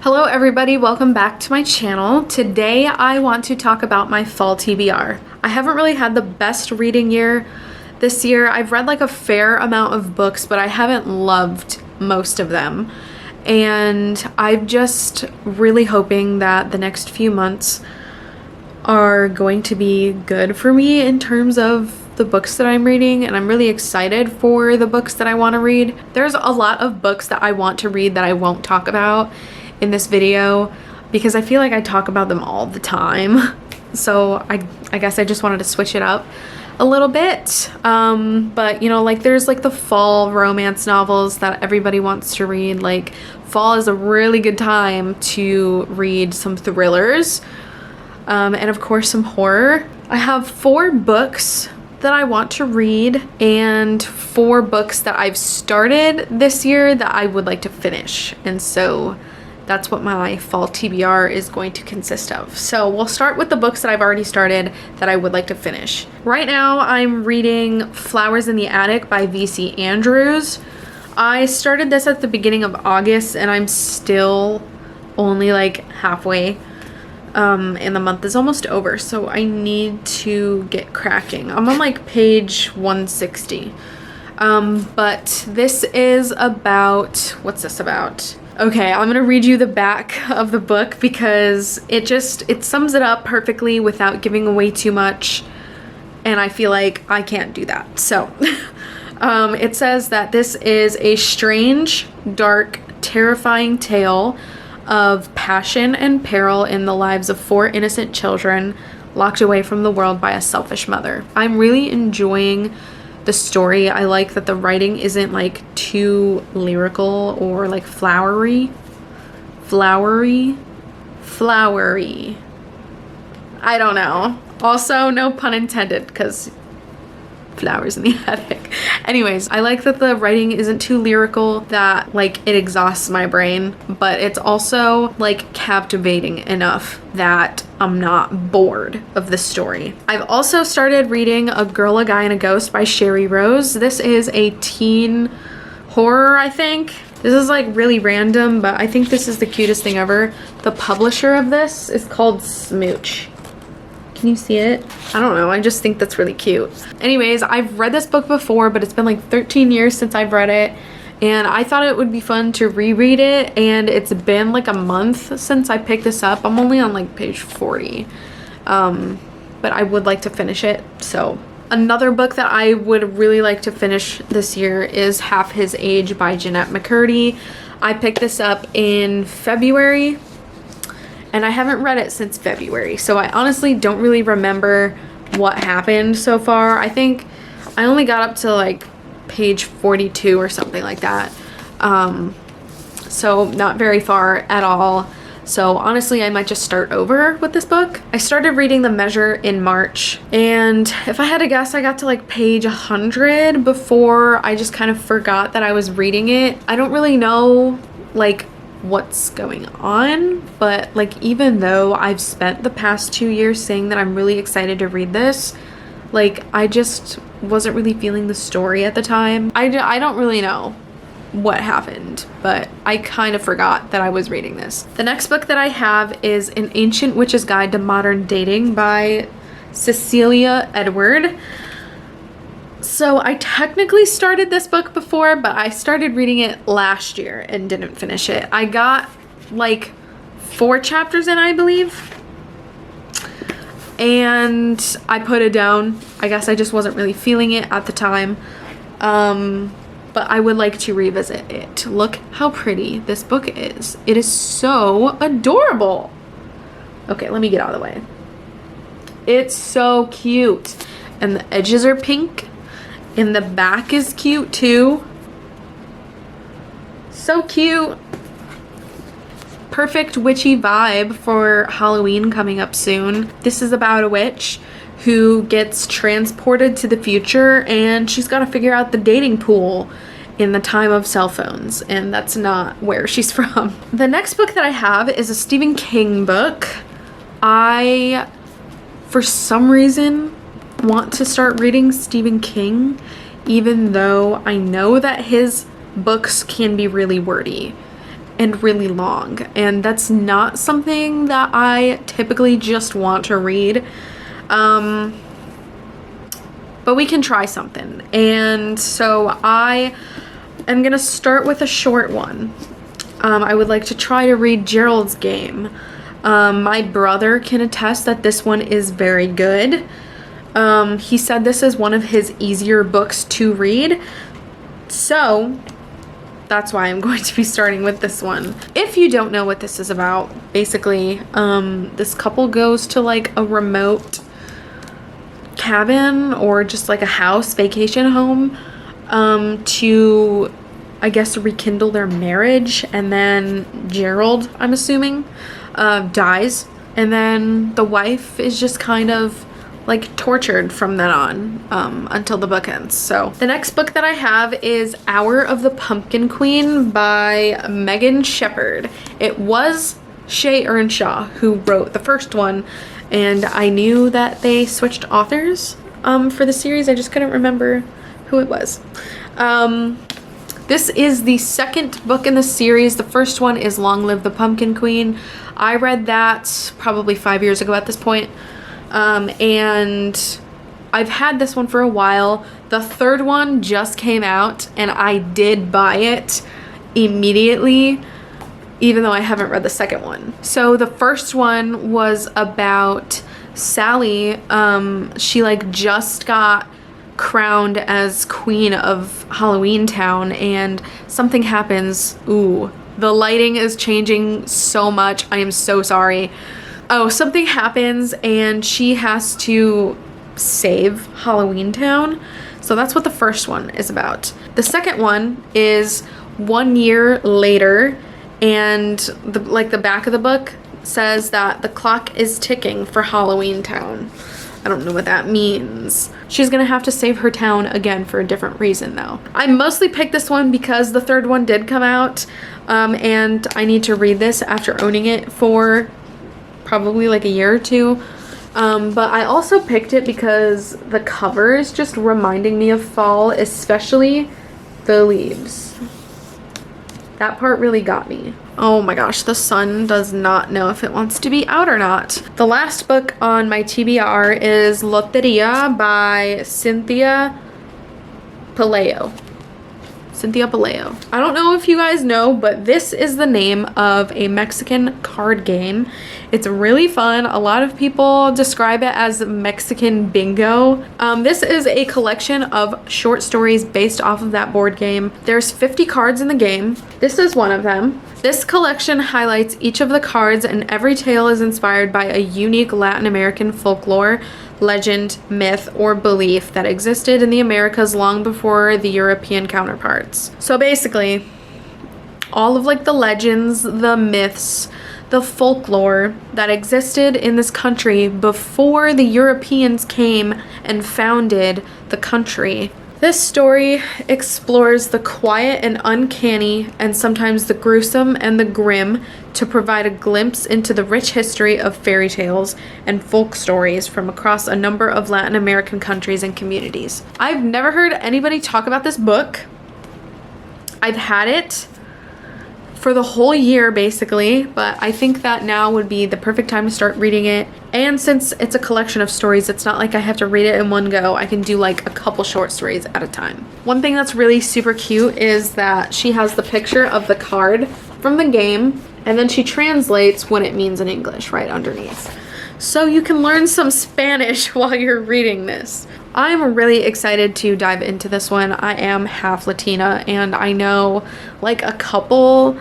Hello everybody, welcome back to my channel. Today I want to talk about my fall TBR. I haven't really had the best reading year this year. I've read like a fair amount of books, but I haven't loved most of them. And I'm just really hoping that the next few months are going to be good for me in terms of the books that I'm reading, and I'm really excited for the books that I want to read. There's a lot of books that I want to read that I won't talk about in this video because I feel like I talk about them all the time. So I guess I just wanted to switch it up a little bit. But you know, like there's like the fall romance novels that everybody wants to read. Like fall is a really good time to read some thrillers, and of course some horror. I have 4 books that I want to read and 4 books that I've started this year that I would like to finish. And so that's what my fall TBR is going to consist of. So we'll start with the books that I've already started that I would like to finish. Right now I'm reading Flowers in the Attic by V.C. Andrews. I started this at the beginning of August and I'm still only like halfway. And the month is almost over, so I need to get cracking. I'm on like page 160. But this is about, what's this about? Okay, I'm gonna read you the back of the book because it sums it up perfectly without giving away too much, and I feel like I can't do that. So it says that this is a strange, dark, terrifying tale of passion and peril in the lives of 4 innocent children locked away from the world by a selfish mother. I'm really enjoying the story. I like that the writing isn't like too lyrical or like flowery. I don't know. Also, no pun intended, because flowers in the attic. Anyways, I like that the writing isn't too lyrical, that like it exhausts my brain, but it's also like captivating enough that I'm not bored of the story. I've also started reading A Girl, a Guy, and a Ghost by Sherry Rose. This is a teen horror, I think. This is like really random, but I think this is the cutest thing ever. The publisher of this is called Smooch. Can you see it? I don't know, I just think that's really cute. Anyways, I've read this book before, but it's been like 13 years since I've read it, and I thought it would be fun to reread it, and it's been like a month since I picked this up. I'm only on like page 40, but I would like to finish it. So another book that I would really like to finish this year is Half His Age by Jeanette McCurdy. I picked this up in February, and I haven't read it since February, so I honestly don't really remember what happened so far. I think I only got up to like page 42 or something like that. So not very far at all. So honestly, I might just start over with this book. I started reading The Measure in March, and if I had to guess, I got to like page 100 before I just kind of forgot that I was reading it. I don't really know like what's going on, but like even though I've spent the past 2 years saying that I'm really excited to read this, like I just wasn't really feeling the story at the time. I don't really know what happened, but I kind of forgot that I was reading this. The next book that I have is An Ancient Witch's Guide to Modern Dating by Cecilia Edward. So I technically started this book before, but I started reading it last year and didn't finish it. I got like 4 chapters in, I believe, and I put it down. I guess I just wasn't really feeling it at the time, but I would like to revisit it. Look how pretty this book is. It is so adorable. Okay, let me get out of the way. It's so cute, and the edges are pink. And the back is cute too. So cute. Perfect witchy vibe for Halloween coming up soon. This is about a witch who gets transported to the future, and she's got to figure out the dating pool in the time of cell phones, and that's not where she's from. The next book that I have is a Stephen King book. I, for some reason, want to start reading Stephen King, even though I know that his books can be really wordy. and really long, and that's not something that I typically just want to read. But we can try something, and so I am gonna start with a short one. I would like to try to read Gerald's Game. My brother can attest that this one is very good. He said this is one of his easier books to read, so that's why I'm going to be starting with this one. If you don't know what this is about, basically, this couple goes to like a remote cabin or just like a house, vacation home, to, I guess, rekindle their marriage, and then Gerald, I'm assuming, dies, and then the wife is just kind of like tortured from then on, until the book ends. So the next book that I have is Hour of the Pumpkin Queen by Megan Shepherd. It was Shay Earnshaw who wrote the first one, and I knew that they switched authors for the series. I just couldn't remember who it was. This is the second book in the series. The first one is Long Live the Pumpkin Queen. I read that probably 5 years ago at this point. And I've had this one for a while. The third one just came out, and I did buy it immediately, even though I haven't read the second one. So the first one was about Sally. She like just got crowned as queen of Halloween Town, and something happens. Ooh, the lighting is changing so much. I am so sorry. Oh, something happens and she has to save Halloween Town. So that's what the first one is about. The second one is 1 year later, and the back of the book says that the clock is ticking for Halloween Town. I don't know what that means. She's gonna have to save her town again for a different reason though. I mostly picked this one because the third one did come out, and I need to read this after owning it for probably like a year or two. But I also picked it because the cover is just reminding me of fall, especially the leaves. That part really got me. Oh my gosh, the sun does not know if it wants to be out or not. The last book on my TBR is Loteria by Cynthia Pelayo. Cynthia Pelayo. I don't know if you guys know, but this is the name of a Mexican card game. It's really fun. A lot of people describe it as Mexican bingo. This is a collection of short stories based off of that board game. There's 50 cards in the game. This is one of them. This collection highlights each of the cards, and every tale is inspired by a unique Latin American folklore, legend, myth, or belief that existed in the Americas long before the European counterparts. So basically, all of like the legends, the myths, the folklore that existed in this country before the Europeans came and founded the country. This story explores the quiet and uncanny, and sometimes the gruesome and the grim, to provide a glimpse into the rich history of fairy tales and folk stories from across a number of Latin American countries and communities. I've never heard anybody talk about this book. I've had it for the whole year basically, but I think that now would be the perfect time to start reading it. And since it's a collection of stories, it's not like I have to read it in one go. I can do like a couple short stories at a time. One thing that's really super cute is that she has the picture of the card from the game, and then she translates what it means in English right underneath. So you can learn some Spanish while you're reading this. I'm really excited to dive into this one. I am half Latina, and I know like a couple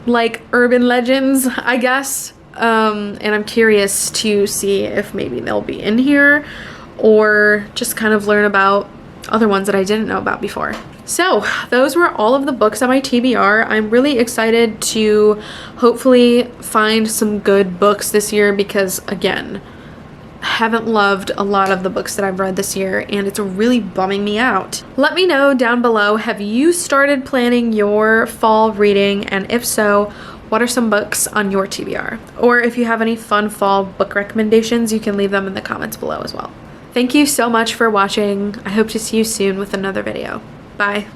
like urban legends, I guess. And I'm curious to see if maybe they'll be in here, or just kind of learn about other ones that I didn't know about before. So those were all of the books on my TBR. I'm really excited to hopefully find some good books this year because, again, I haven't loved a lot of the books that I've read this year, and it's really bumming me out. Let me know down below, have you started planning your fall reading? And if so, what are some books on your TBR? Or if you have any fun fall book recommendations, you can leave them in the comments below as well. Thank you so much for watching. I hope to see you soon with another video. Bye.